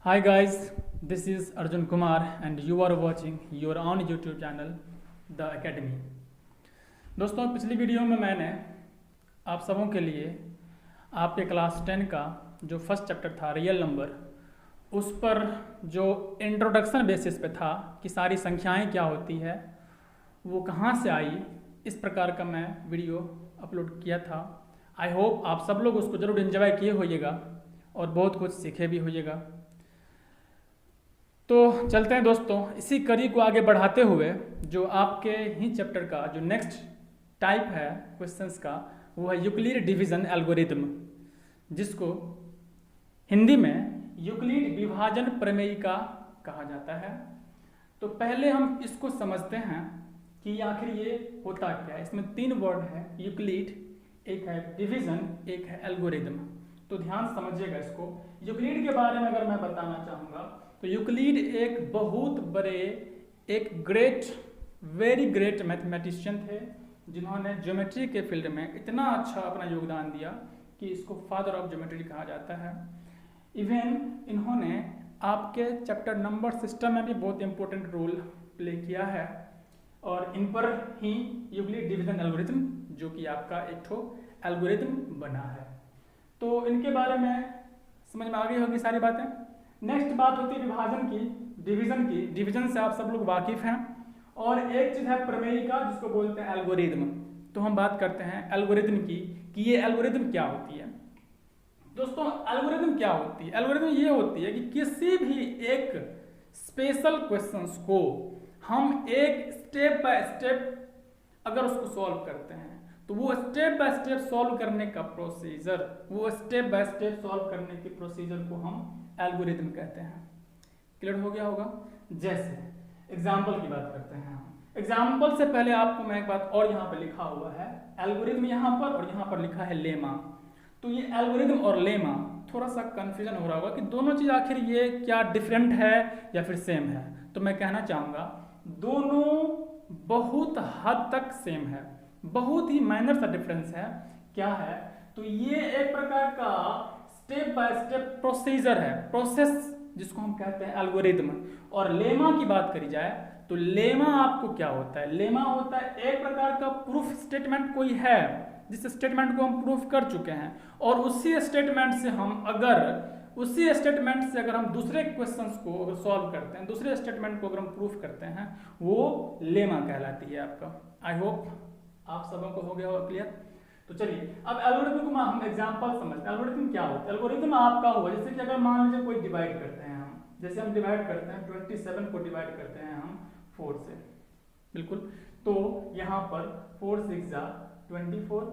Hi guys, this is Arjun Kumar and you are watching your own YouTube channel The Academy। दोस्तों पिछली video में मैंने आप सबों के लिए आपके क्लास 10 का जो फर्स्ट चैप्टर था रियल नंबर, उस पर जो इंट्रोडक्शन बेसिस पे था कि सारी संख्याएं क्या होती है, वो कहाँ से आई, इस प्रकार का मैं वीडियो अपलोड किया था। आई होप आप सब लोग उसको ज़रूर एंजॉय किए होइएगा और बहुत कुछ सीखे भी होइएगा। तो चलते हैं दोस्तों, इसी कड़ी को आगे बढ़ाते हुए जो आपके ही चैप्टर का जो नेक्स्ट टाइप है क्वेश्चंस का, वो है यूक्लिड डिवीजन एल्गोरिथम, जिसको हिंदी में यूक्लिड विभाजन प्रमेयिका कहा जाता है। तो पहले हम इसको समझते हैं कि आखिर ये होता क्या है। इसमें 3 वर्ड है, यूक्लिड, एक है डिवीजन, एक है एल्गोरिथम। तो ध्यान समझिएगा इसको। यूक्लिड के बारे में अगर मैं बताना चाहूँगा तो यूक्लिड एक बहुत बड़े, एक ग्रेट, वेरी ग्रेट मैथमेटिशियन थे, जिन्होंने ज्योमेट्री के फील्ड में इतना अच्छा अपना योगदान दिया कि इसको फादर ऑफ ज्योमेट्री कहा जाता है। इवन इन्होंने आपके चैप्टर नंबर सिस्टम में भी बहुत इंपॉर्टेंट रोल प्ले किया है और इन पर ही यूक्लिड डिवीजन एल्गोरिथम, जो कि आपका एक ठो एल्गोरिथम बना है। तो इनके बारे में समझ में आ गई होगी सारी बातें। नेक्स्ट बात होती है विभाजन की, डिवीजन की। डिवीजन से आप सब लोग वाकिफ हैं। और एक चीज है प्रमेयिका, जिसको बोलते हैं एल्गोरिथम। तो हम बात करते हैं एल्गोरिथम की कि ये एल्गोरिथम क्या होती है। दोस्तों एल्गोरिथम क्या होती है? एल्गोरिथम ये होती है कि किसी भी एक स्पेशल क्वेश्चंस को हम एक स्टेप बाय स्टेप अगर उसको सॉल्व करते हैं, तो वो स्टेप बाय स्टेप सॉल्व करने का प्रोसीजर, वो स्टेप बाय स्टेप सॉल्व करने के प्रोसीजर को हम एल्गोरिथम कहते हैं। क्लियर हो गया होगा? जैसे एग्जाम्पल की बात करते हैं हम। एग्जाम्पल से पहले आपको मैं एक बात और यहाँ पे लिखा हुआ है, एल्गोरिथम यहाँ पर और यहाँ पर लिखा है लेमा। तो ये एल्गोरिथम और लेमा थोड़ा सा कंफ्यूजन हो रहा होगा कि दोनों चीज आखिर ये क्या डिफरेंट है या फिर सेम है। तो मैं कहना चाहूंगा दोनों बहुत हद तक सेम है, बहुत ही माइनर सा डिफरेंस है। क्या है? तो ये एक प्रकार का स्टेप बाय स्टेप प्रोसीजर है, प्रोसेस, जिसको हम कहते हैं एल्गोरिथम। और लेमा की बात करी जाए तो लेमा आपको क्या होता है? लेमा होता है एक प्रकार का प्रूफ स्टेटमेंट कोई है, जिस स्टेटमेंट को हम प्रूफ कर चुके हैं, और उसी स्टेटमेंट से हम दूसरे क्वेश्चंस को अगर सॉल्व करते हैं, दूसरे स्टेटमेंट को अगर हम प्रूफ करते हैं, वो लेमा कहलाती है आपका। आई होप आप सबों को हो गया होगा क्लियर। तो चलिए अब एल्गोरिथम को हम एग्जांपल समझते हैं। एल्गोरिथम क्या होता है? एल्गोरिथम आपका हुआ जैसे कि अगर मान लीजिए कोई डिवाइड करते हैं हम, जैसे हम डिवाइड करते हैं 27 को डिवाइड करते हैं हम 4 से, बिल्कुल। तो यहाँ पर 4 6 जा 24,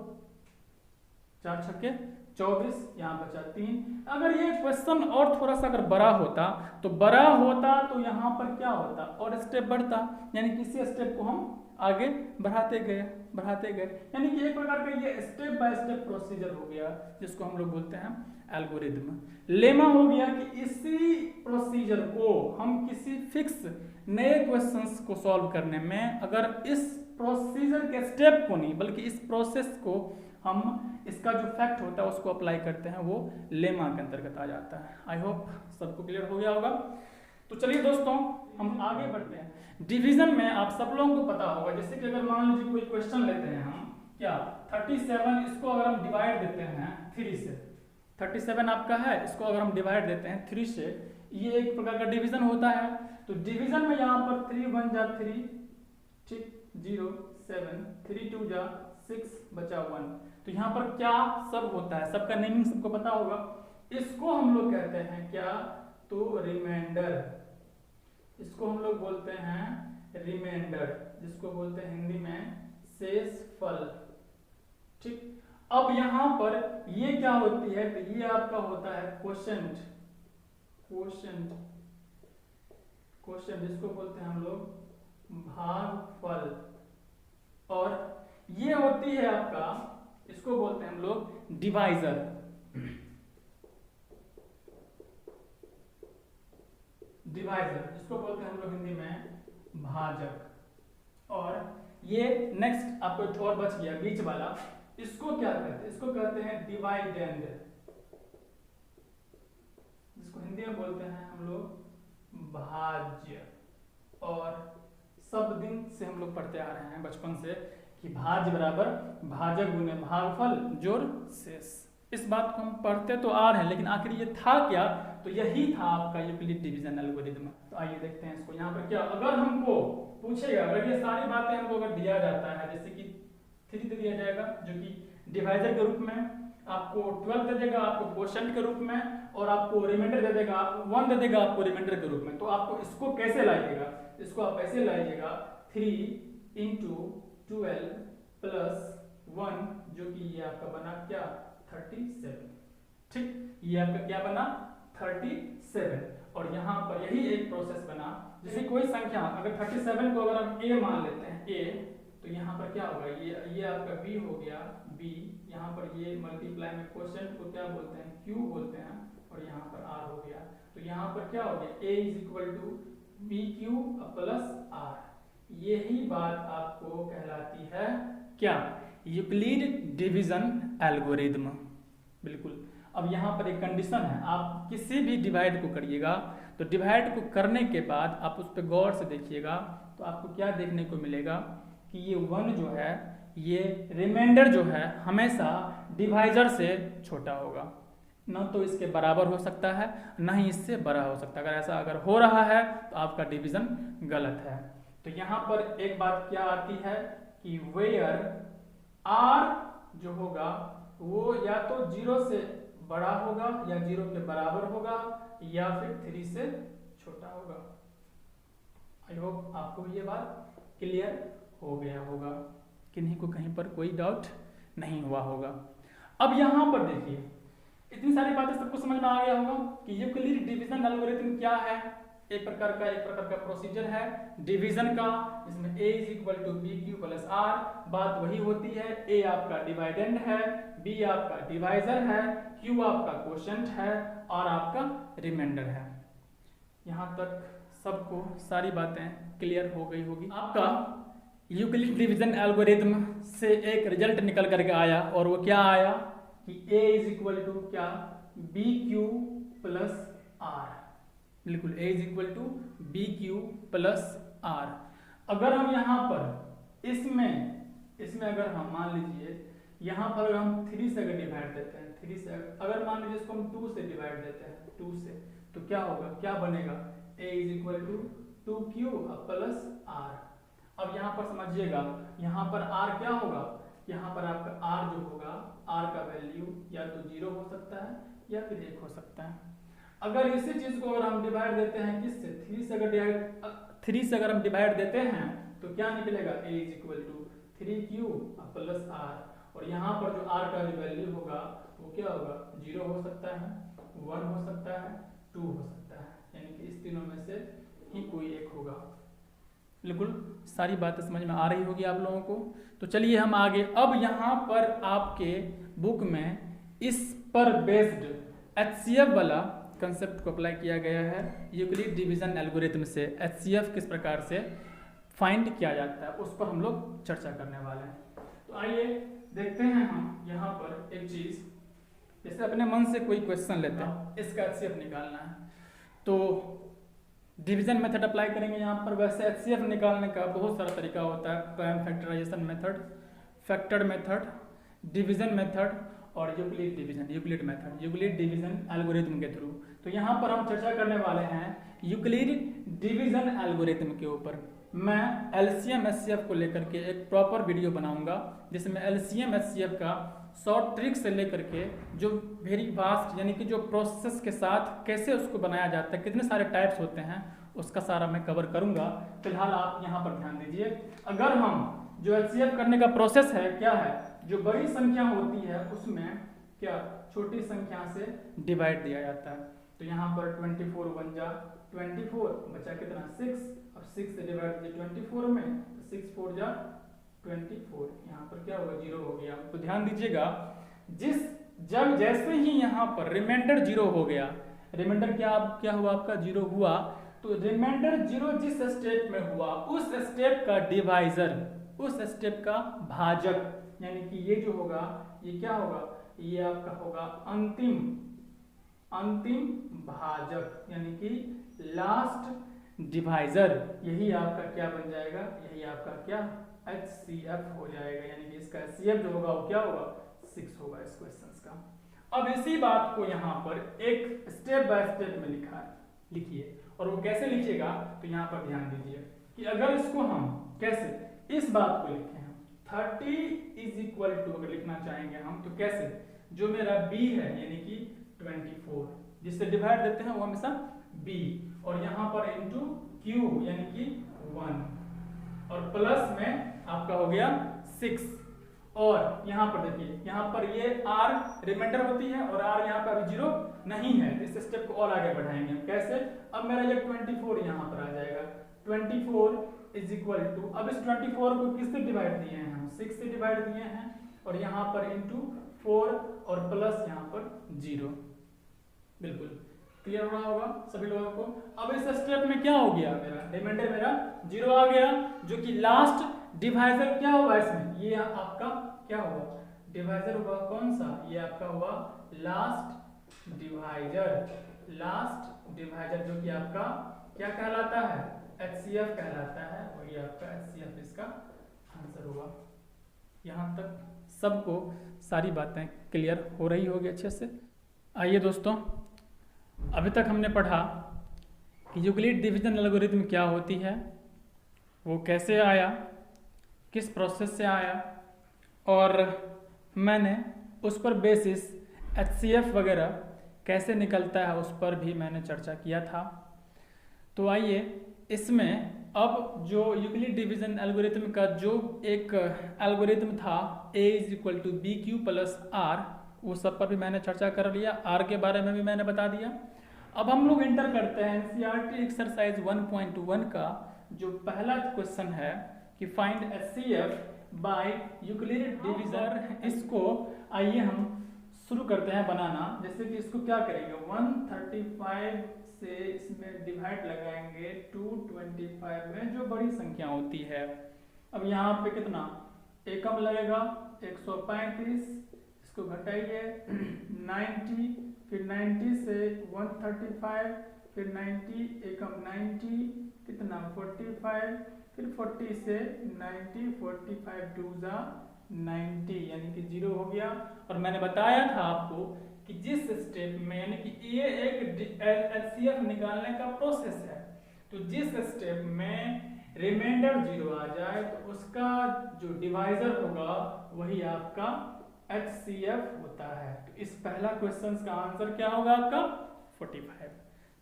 4 छक्के 24, यहाँ बचा 3। अगर ये क्वेश्चन और थोड़ा सा अगर बड़ा होता तो यहाँ पर क्या होता और स्टेप बढ़ता, यानी किसी स्टेप को हम आगे बढ़ाते गए, यानी कि एक प्रकार का ये स्टेप बाय स्टेप प्रोसीजर हो गया, जिसको हम लोग बोलते हैं एल्गोरिथम। लेमा हो गया कि इसी प्रोसीजर को हम किसी फिक्स नए क्वेश्चंस को सॉल्व करने में, अगर इस प्रोसीजर के स्टेप को नहीं बल्कि इस प्रोसेस को हम, इसका जो फैक्ट होता है उसको अप्लाई करते हैं, वो लेमा के अंतर्गत आ जाता है। आई होप सबको क्लियर हो गया होगा। तो चलिए दोस्तों हम आगे बढ़ते हैं। डिवीजन में आप सब लोगों को पता होगा, जैसे कि अगर मान लीजिए कोई क्वेश्चन लेते हैं हम, क्या 37, इसको अगर हम डिवाइड देते हैं 3 से, 37 आपका है, इसको अगर हम डिवाइड देते हैं 3 से, ये एक प्रकार का डिवीजन होता है। तो डिवीजन में यहाँ पर 3 1 जा 3, ठीक, 0 7, 3 2 जा 6, बचा 1। तो यहाँ पर क्या सब होता है, सबका नेमिंग सबको पता होगा। इसको हम लोग कहते हैं क्या? तो रिमाइंडर। इसको हम लोग बोलते हैं रिमाइंडर, जिसको बोलते हैं हिंदी में शेषफल, ठीक। अब यहाँ पर ये क्या होती है? तो ये आपका होता है क्वोशंट, जिसको बोलते हैं हम लोग भागफल। और ये होती है आपका, इसको बोलते हैं हम लोग डिवाइजर, जिसको बोलते हैं हम लोग हिंदी में भाजक। और ये नेक्स्ट आपको एक और बच गया बीच वाला, इसको क्या कहते हैं? इसको कहते हैं डिवाइडेंड, जिसको हिंदी हिंदी में बोलते हैं हम लोग भाज्य। और सब दिन से हम लोग पढ़ते आ रहे हैं बचपन से कि भाज्य बराबर भाजक गुने भागफल जोड़ शेष। इस बात को हम पढ़ते तो आ रहे हैं, लेकिन आखिर ये था क्या? तो यही था आपका यूक्लिड डिवीजन एल्गोरिथम। तो आइए देखते हैं इसको। यहाँ पर क्या अगर हमको पूछेगा, अगर ये सारी बातें हमको अगर दिया जाता है, जैसे कि 3 दे दिया जाएगा जो कि डिवाइजर के रूप में, आपको 12 दे देगा आपको क्वोशंट के रूप में, और आपको रिमाइंडर दे देगा 1 दे देगा आपको रिमाइंडर के रूप में। तो आपको इसको कैसे लाइएगा? इसको आप ऐसे लाइएगा 3 इंटू 12 प्लस 1 जो कि ये आपका बना क्या 37। ठीक, ये आपका क्या बना 37। और यहाँ पर यही एक प्रोसेस बना, जैसे कोई संख्या अगर 37 को अगर हम a मान लेते हैं a, तो यहाँ पर क्या होगा ये आपका b हो गया b, यहाँ पर ये मल्टीप्लाई में क्वोशंट को क्या बोलते हैं q बोलते हैं, और यहाँ पर r हो गया। तो यहाँ पर क्या हो गया a is equal to b q plus r। यही बात आपको कहलाती है क्या यूक्लिड डिवीजन एल्गोरिथम। बिल्कुल। अब यहाँ पर एक कंडीशन है, आप किसी भी डिवाइड को करिएगा तो डिवाइड को करने के बाद आप उस पर गौर से देखिएगा तो आपको क्या देखने को मिलेगा कि ये 1 जो है ये रिमाइंडर जो है हमेशा डिवाइजर से छोटा होगा, ना तो इसके बराबर हो सकता है ना ही इससे बड़ा हो सकता है। अगर ऐसा अगर हो रहा है तो आपका डिवीजन गलत है। तो यहाँ पर एक बात क्या आती है कि वेयर r जो होगा वो या तो 0 से बड़ा होगा या 0 के बराबर होगा या फिर 3 से छोटा होगा। आई होप आपको ये बात क्लियर हो गया होगा, किन्हीं को कहीं पर कोई डाउट नहीं हुआ होगा। अब यहाँ पर देखिए, इतनी सारी बातें सबको समझ में आ गया होगा कि यूक्लिड डिवीजन एल्गोरिथम क्या है। एक प्रकार का प्रोसीजर है डिवीजन का, जिसमें a is equal to b q plus r. बात वही होती है, a आपका डिवाइडेंड है, b आपका डिवाइजर है, q आपका क्वोशंट है और आपका रिमाइंडर है। यहाँ तक सबको सारी बातें क्लियर हो गई होगी। आपका यूक्लिड डिवीजन एल्गोरिथम से एक रिजल्ट निकल करके आया, और वो क्या आया कि a इज इक्वल टू क्या बी क्यू प्लस आर। बिल्कुल, a is equal to b q plus r. अगर हम यहाँ पर इसमें अगर हम मान लीजिए यहाँ पर अगर हम 3 से अगर डिवाइड देते हैं, 3 से अगर मान लीजिए इसको हम 2 से डिवाइड देते हैं 2 से, तो क्या होगा, क्या बनेगा a is equal to 2q plus आर। अब यहाँ पर समझिएगा, यहाँ पर r क्या होगा, यहाँ पर आपका r जो होगा r का वैल्यू या तो 0 हो सकता है या फिर 1 हो सकता है। अगर इसी चीज को अगर हम डिवाइड देते हैं किससे 3 से अगर हम डिवाइड देते हैं तो क्या निकलेगा a is equal to 3q plus r। और यहाँ पर जो r का जो वैल्यू होगा वो क्या होगा 0 हो सकता है, 1 हो सकता है, 2 हो सकता है, यानी कि इस तीनों में से ही कोई एक होगा। बिल्कुल सारी बातें समझ में आ रही होगी आप लोगों को। तो चलिए हम आगे। अब यहाँ पर आपके बुक में इस पर बेस्ड HCF वाला कंसेप्ट को अप्लाई किया गया है। यूक्लिड डिवीजन एल्गोरिथम से HCF किस प्रकार से फाइंड किया जाता है उस पर हम लोग चर्चा करने वाले हैं। तो आइए देखते हैं हम यहाँ पर एक चीज, जैसे अपने मन से कोई क्वेश्चन लेते हैं, इसका HCF निकालना है तो डिवीजन मेथड अप्लाई करेंगे यहाँ पर। वैसे HCF निकालने का बहुत सारा तरीका होता है, prime factorization method, factored method, division method और यूक्लिड डिवीजन एल्गोरिथम के थ्रू। तो यहाँ पर हम चर्चा करने वाले हैं यूक्लिड डिवीजन एल्गोरिथम के ऊपर। मैं LCM HCF को लेकर के एक प्रॉपर वीडियो बनाऊंगा जिसमें LCM HCF का शॉर्ट ट्रिक से लेकर के जो वेरी वास्ट यानी कि जो प्रोसेस के साथ कैसे उसको बनाया जाता है, कितने सारे टाइप्स होते हैं, उसका सारा मैं कवर करूंगा। फिलहाल आप यहाँ पर ध्यान दीजिए। अगर हम जो HCF करने का प्रोसेस है क्या है, जो बड़ी संख्या होती है उसमें क्या छोटी संख्या से डिवाइड दिया जाता है। तो यहाँ पर 24 1 जा 24 बचा कितना 6, अब 6 से डिवाइड कीजिए 24 में, तो 6 4 जा 24, यहाँ पर क्या होगा 0 हो गया। तो ध्यान दीजिएगा, जब जैसे ही यहाँ पर रिमाइंडर 0 हो गया, रिमाइंडर क्या हुआ आपका 0 हुआ, तो रिमाइंडर 0 जिस स्टेप में हुआ उस स्टेप का डिवाइजर, उस स्टेप का भाजक, यानी कि ये जो होगा ये क्या होगा, ये आपका होगा अंतिम अंतिम भाजक यानी कि लास्ट डिवाइजर, यही आपका क्या बन जाएगा, यही आपका क्या HCF हो जाएगा। यानी कि इसका HCF जो होगा वो क्या होगा 6 होगा इस क्वेश्चन का। अब इसी बात को यहाँ पर एक स्टेप बाय स्टेप में लिखा है, लिखिए। और वो कैसे लिखिएगा तो यहाँ पर ध्यान दीजिए कि अगर इसको हम कैसे इस बात को लिखें, 30 इज इक्वल टू अगर लिखना चाहेंगे हम तो कैसे, जो मेरा b है यानी कि 24 जिससे डिवाइड देते हैं वो हमेशा b, और यहाँ पर इंटू q यानी कि 1, और प्लस में आपका हो गया 6, और यहाँ पर देखिए यहाँ पर ये r रिमाइंडर होती है और r यहाँ पर अभी 0 नहीं है। इस स्टेप को और आगे बढ़ाएंगे हम कैसे, अब मेरा ये 24 यहाँ पर आ जाएगा, 24 इज इक्वल टू, अब इस 24 को किससे डिवाइड दिए हैं हम 6 से डिवाइड दिए हैं, और यहाँ पर इंटू 4 और प्लस यहाँ पर 0। बिल्कुल क्लियर हो रहा होगा सभी लोगों को। अब इस स्टेप में क्या हो गया, मेरा रिमाइंडर मेरा 0 आ गया, जो कि लास्ट डिवाइजर क्या होगा इसमें, ये आपका क्या होगा डिवाइजर होगा कौन सा, ये आपका हुआ लास्ट डिवाइजर, लास्ट डिवाइजर जो कि आपका क्या कहलाता है HCF कहलाता है, वही आपका HCF इसका आंसर होगा। यहाँ तक सबको सारी बातें क्लियर हो रही होगी अच्छे से। आइए दोस्तों, अभी तक हमने पढ़ा कि यूक्लिड डिवीजन एल्गोरिथम क्या होती है, वो कैसे आया, किस प्रोसेस से आया, और मैंने उस पर बेसिस HCF वगैरह कैसे निकलता है उस पर भी मैंने चर्चा किया था। तो आइए इसमें अब जो यूक्लिड डिवीजन एल्गोरिथम का जो एक एल्गोरिथम था A is equal to BQ plus R, वो सब पर भी मैंने चर्चा कर लिया, R के बारे में भी मैंने बता दिया। अब हम लोग एंटर करते हैं NCERT एक्सरसाइज 1.1 का जो पहला क्वेश्चन है कि find HCF by Euclid division. इसको आइए हम शुरू करते हैं बनाना। जैसे कि इसको क्या करेंगे 135 से इसमें डिवाइड लगाएंगे 225 में जो बड़ी संख्या होती है। अब यहाँ पे कितना एकम लगेगा 135, इसको घटाइए 90, फिर 90 से 135, फिर 90 एकम 90 कितना 45, फिर 40 से 90, 45 टू जा 90 यानी कि 0 हो गया। और मैंने बताया था आपको कि जिस स्टेप में यानी कि ये एक HCF निकालने का प्रोसेस है, तो जिस स्टेप में रिमाइंडर 0 आ जाए तो उसका जो डिवाइजर होगा वही आपका HCF होता है। तो इस पहला क्वेश्चन का आंसर क्या होगा आपका 45।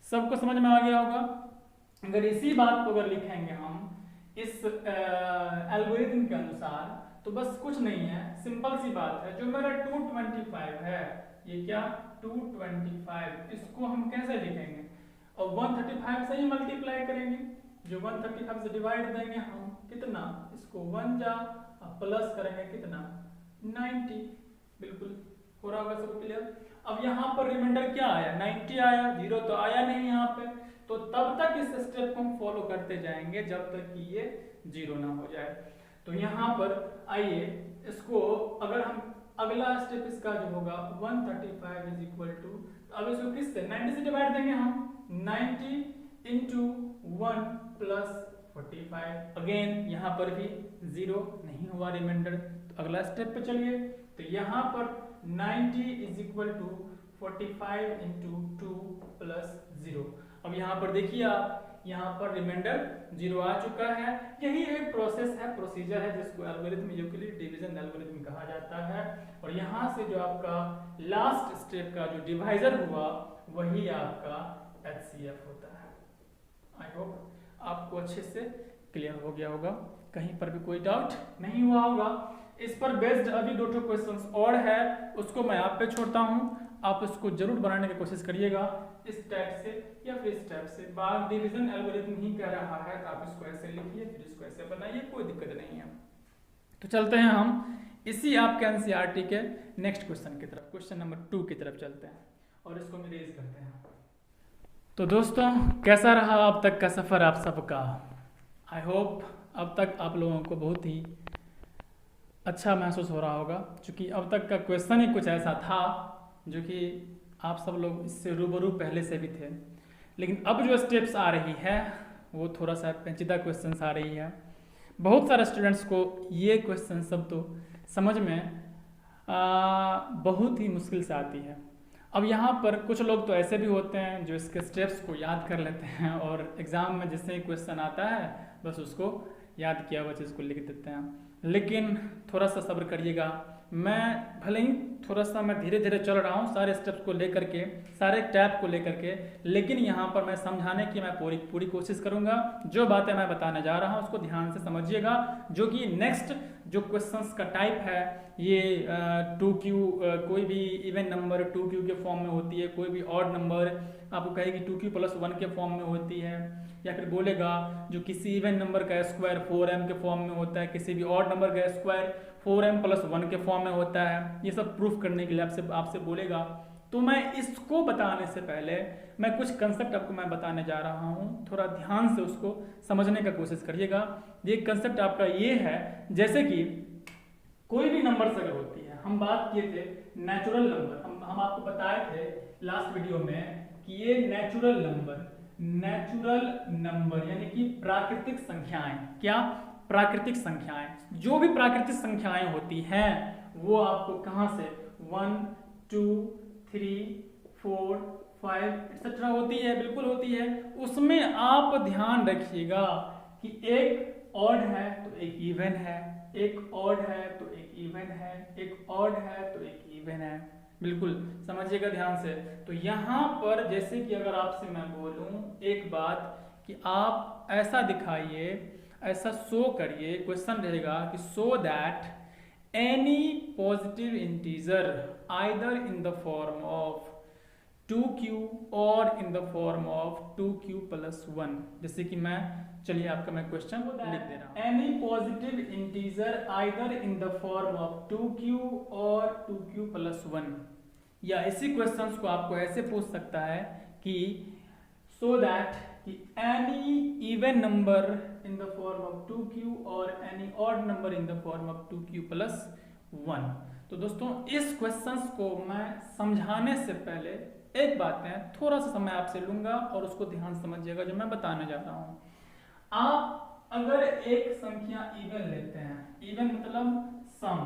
सबको समझ में आ गया होगा। अगर इसी बात को अगर लिखेंगे हम इस एल्गोरिथम के अनुसार तो बस कुछ नहीं है, सिंपल सी बात है। जो मेरा 225 है, ये क्या 225, इसको हम कैसे लिखेंगे और 135 से ही मल्टीप्लाई करेंगे। जो 135 से डिवाइड देंगे हम कितना, इसको 1 जा प्लस करेंगे कितना 90। बिल्कुल हो रहा होगा सब क्लियर। अब यहाँ पर रिमाइंडर क्या आया 90 आया, 0 तो आया नहीं यहाँ पे, तो तब तक इस स्टेप को हम फॉलो करते जाएंगे जब तक कि ये 0 ना हो जाए। तो यहाँ पर आइए इसको अगर हम अगला स्टेप इसका जो होगा 135 इज इक्वल टू, अब इसको किससे 90 से डिवाइड देंगे हम 90 इंटू 1 प्लस 45। अगेन यहाँ पर भी 0 नहीं हुआ रिमाइंडर, तो अगला स्टेप पे चलिए। तो यहाँ पर 90 is equal to 45 into 2 plus 0। अब यहाँ पर देखिए आप, यहाँ पर रिमाइंडर 0 आ चुका है। यही एक प्रोसेस है, प्रोसीजर है जिसको एल्गोरिथम यूक्लिड डिवीजन एल्गोरिथम कहा जाता है। और यहाँ से जो आपका लास्ट स्टेप का जो डिवाइजर हुआ वही आपका HCF होता है। आई होप आपको अच्छे से क्लियर हो गया होगा, कहीं पर भी कोई डाउट नहीं हुआ होगा। इस पर बेस्ड अभी 2 क्वेश्चंस और है, उसको मैं आप पे छोड़ता हूँ, आप उसको जरूर बनाने की कोशिश करिएगा इस टाइप से या फिर इस टाइप से। बाग डिवीजन एल्गोरिथम ही कह रहा है तो आप इसको ऐसे लिखिए फिर इसको ऐसे बनाइए, कोई दिक्कत नहीं है। तो चलते हैं हम इसी आपके NCERT के नेक्स्ट क्वेश्चन की तरफ, क्वेश्चन नंबर 2 की तरफ चलते हैं और इसको हम रेज करते हैं। तो दोस्तों कैसा रहा अब तक का सफर आप सबका। आई होप अब तक आप लोगों को बहुत ही अच्छा महसूस हो रहा होगा, क्योंकि अब तक का क्वेश्चन ही कुछ ऐसा था जो कि आप सब लोग इससे रूबरू पहले से भी थे, लेकिन अब जो स्टेप्स आ रही है वो थोड़ा सा पेचीदा क्वेश्चंस आ रही है। बहुत सारे स्टूडेंट्स को ये क्वेश्चन सब तो समझ में बहुत ही मुश्किल से आती है। अब यहाँ पर कुछ लोग तो ऐसे भी होते हैं जो इसके स्टेप्स को याद कर लेते हैं और एग्ज़ाम में जैसे ही क्वेश्चन आता है बस उसको याद किया हुआ चीज़ को लिख देते हैं। लेकिन थोड़ा सा सब्र करिएगा, मैं भले ही थोड़ा सा मैं धीरे धीरे चल रहा हूँ सारे स्टेप्स को लेकर के, सारे टैप को लेकर के, लेकिन यहाँ पर मैं समझाने की मैं पूरी कोशिश करूँगा। जो बातें मैं बताने जा रहा हूँ उसको ध्यान से समझिएगा, जो कि नेक्स्ट जो क्वेश्चंस का टाइप है ये 2Q, कोई भी इवन नंबर 2Q के फॉर्म में होती है, कोई भी ऑड नंबर आपको कहेगी 2Q+1 के फॉर्म में होती है, या फिर बोलेगा जो किसी इवन नंबर का स्क्वायर 4m के फॉर्म में होता है, किसी भी ऑड नंबर का स्क्वायर 4m+1 के फॉर्म में होता है। ये सब प्रूफ करने के लिए आपसे बोलेगा। तो मैं इसको बताने से पहले मैं कुछ कंसेप्ट आपको मैं बताने जा रहा हूँ, थोड़ा ध्यान से उसको समझने का कोशिश करिएगा। ये कंसेप्ट आपका ये है, जैसे कि कोई भी नंबर अगर होती है, हम बात किए थे नेचुरल नंबर, हम आपको बताए थे लास्ट वीडियो में कि ये नेचुरल नंबर यानी कि प्राकृतिक संख्याएं, क्या प्राकृतिक संख्याएं, जो भी प्राकृतिक संख्याएं होती हैं वो आपको कहां से 1 2 3 4 5 एक्सेट्रा होती है, बिल्कुल होती है। उसमें आप ध्यान रखिएगा कि एक ऑड है तो एक इवन है, एक ऑड है तो एक इवन है, एक ऑड है तो एक इवन है, बिल्कुल समझिएगा ध्यान से। तो यहाँ पर जैसे कि अगर आपसे मैं बोलूं एक बात कि आप ऐसा दिखाइए, ऐसा शो करिए, क्वेश्चन रहेगा कि show that any positive integer either in the form of 2Q और इन द फॉर्म ऑफ 2Q+1। जैसे कि चलिए आपका मैं क्वेश्चन लिख दे रहा हूं। Any positive integer either in the form of 2Q और 2Q+1, या इसी क्वेश्चंस को आपको ऐसे पूछ सकता है कि सो दैट कि any even number in the form of 2Q और any odd number in the form of 2Q+1। तो दोस्तों इस क्वेश्चंस को मैं समझाने से पहले एक बात है, थोड़ा सा समय आपसे लूंगा और उसको ध्यान समझिएगा जो मैं बताने जा रहा हूं। आप अगर एक संख्या इवन लेते हैं, इवन मतलब सम,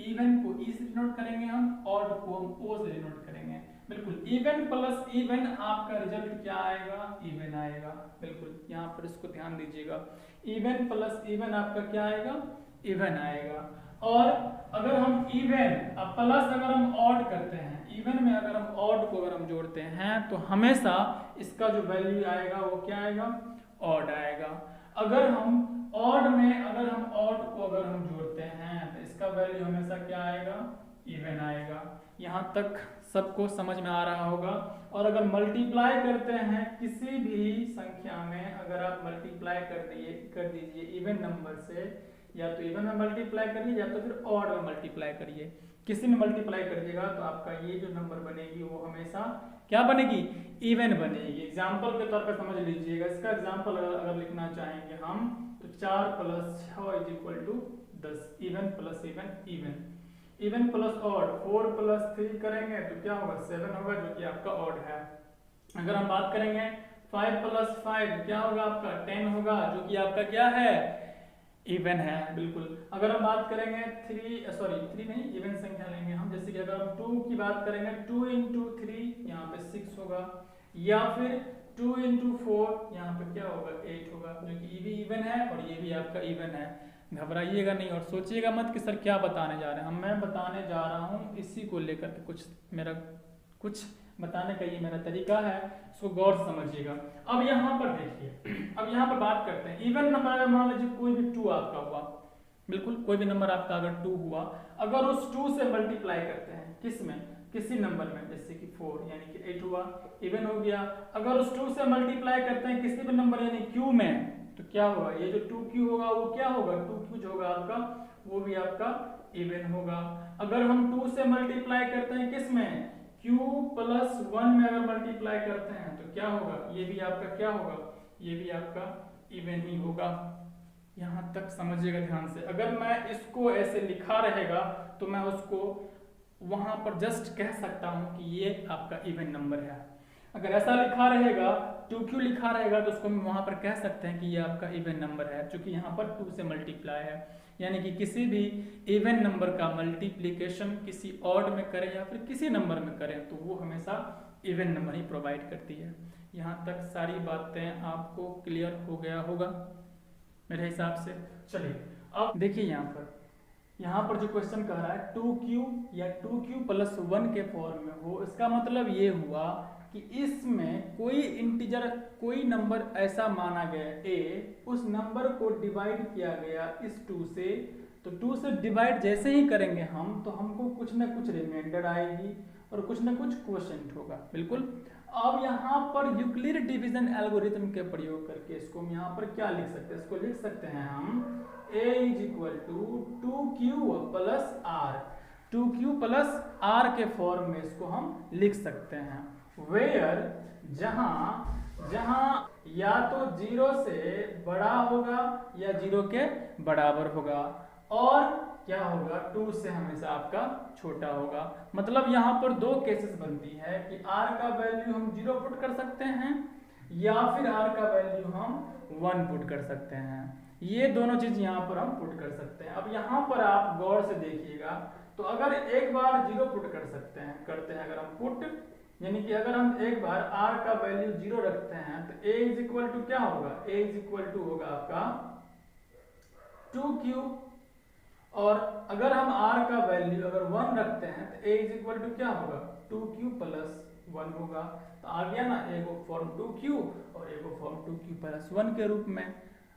इवन को ई से डिनोट करेंगे हम, ऑड को हम ओ से डिनोट करेंगे, बिल्कुल। इवन प्लस इवन आपका रिजल्ट क्या आएगा, इवन आएगा, बिल्कुल यहाँ पर इसको ध्यान दीजिएगा। इवन प्लस इवन आपका क्या आएगा, इवन आएगा। और अगर हम इवन प्लस अगर हम ऑड करते हैं, इवन में अगर हम ऑड को अगर हम जोड़ते हैं तो हमेशा इसका जो वैल्यू आएगा वो क्या आएगा, ऑड आएगा। अगर हम ऑड में अगर हम ऑड को अगर हम जोड़ते हैं तो इसका वैल्यू हमेशा क्या आएगा, इवन आएगा। यहाँ तक सबको समझ में आ रहा होगा। और अगर मल्टीप्लाई करते हैं किसी भी संख्या में, अगर आप मल्टीप्लाई कर दीजिए इवन नंबर से, या तो इवन में मल्टीप्लाई करिए या तो फिर ऑड में मल्टीप्लाई करिए, किसी में मल्टीप्लाई करिएगा तो आपका ये जो नंबर बनेगी वो हमेशा क्या बनेगी, इवन बनेगी। एग्जाम्पल के तौर पर समझ लीजिएगा, इसका एग्जाम्पल अगर लिखना चाहेंगे हम तो 4 + 6 = 10, even plus even even, even plus odd 4 + 3 करेंगे तो क्या होगा, 7 होगा, जो कि आपका ऑड है। अगर हम बात करेंगे 5 + 5 क्या होगा आपका 10 होगा, जो कि आपका क्या है, इवन है, बिल्कुल। अगर हम बात करेंगे 3 नहीं, इवन संख्या लेंगे हम, जैसे कि अगर हम 2 की बात करेंगे 2 × 3 यहाँ पे 6 होगा, या फिर 2 × 4 यहाँ पे क्या होगा, 8 होगा, जो कि ये भी इवन है और ये भी आपका इवन है। घबराइएगा नहीं और सोचिएगा मत कि सर क्या बताने जा रहे हैं। मैं बताने जा रहा हूँ इसी को लेकर के, कुछ बताने का ये मेरा तरीका है, इसको गौर से समझिएगा। अब यहाँ पर देखिए, अब यहाँ पर बात करते हैं इवन नंबर। अगर मान लीजिए कोई भी 2 आपका हुआ, बिल्कुल कोई भी नंबर आपका अगर 2 हुआ, अगर उस 2 से मल्टीप्लाई करते हैं किसमें, किसी नंबर में, जैसे कि 4 यानी कि 8 हुआ, इवन हो गया। अगर उस 2 से मल्टीप्लाई करते हैं किसी भी नंबर यानी Q में, तो क्या होगा, ये जो 2Q होगा वो क्या होगा, 2Q जो होगा आपका वो भी आपका इवन होगा। अगर हम 2 से मल्टीप्लाई करते हैं किसमें, Q+1 में अगर मल्टीप्लाई करते हैं तो क्या होगा, ये भी आपका क्या होगा, ये भी आपका इवन ही होगा। यहाँ तक समझिएगा ध्यान से। अगर मैं इसको ऐसे लिखा रहेगा तो मैं उसको वहां पर जस्ट कह सकता हूं कि ये आपका इवन नंबर है। अगर ऐसा लिखा रहेगा 2q लिखा रहेगा तो उसको हम वहां पर कह सकते हैं कि ये आपका इवन नंबर है, क्योंकि यहाँ पर 2 से मल्टीप्लाई है। यानी कि किसी भी इवन नंबर का मल्टीप्लिकेशन किसी ऑड में करें या फिर किसी नंबर में करें तो वो हमेशा इवन नंबर ही प्रोवाइड करती है। यहाँ तक सारी बातें आपको क्लियर हो गया होगा मेरे हिसाब से। चलिए अब देखिए यहाँ पर जो क्वेश्चन कह रहा है 2q या 2q+1 के फॉर्म में हो, इसका मतलब ये हुआ कि इसमें कोई इंटीजर कोई नंबर ऐसा माना गया a, उस नंबर को डिवाइड किया गया इस 2 से, तो 2 से डिवाइड जैसे ही करेंगे हम तो हमको कुछ ना कुछ रिमाइंडर आएगी और कुछ ना कुछ क्वोशिएंट होगा। बिल्कुल। अब यहाँ पर यूक्लिड डिवीजन एल्गोरिथम के प्रयोग करके इसको हम यहाँ पर क्या लिख सकते हैं, इसको लिख सकते हैं हम a = 2q + r, 2q + r के फॉर्म में इसको हम लिख सकते हैं। वेयर जहां या तो 0 से बड़ा होगा या 0 के बराबर होगा और क्या होगा 2 से हमेशा आपका छोटा होगा। मतलब यहाँ पर दो केसेस बनती है कि r का वैल्यू हम 0 पुट कर सकते हैं या फिर r का वैल्यू हम 1 पुट कर सकते हैं। ये दोनों चीज यहाँ पर हम पुट कर सकते हैं। अब यहाँ पर आप गौर से देखिएगा तो अगर एक बार 0 पुट करते हैं अगर हम पुट, यानी कि अगर हम एक बार r का वैल्यू 0 रखते हैं तो a = क्या होगा, a = होगा आपका 2q, और अगर हम r का वैल्यू अगर 1 रखते हैं तो a = क्या होगा 2q + 1 होगा। तो आ गया ना, एगो फॉर्म 2q और एगो फॉर्म 2q + 1 के रूप में।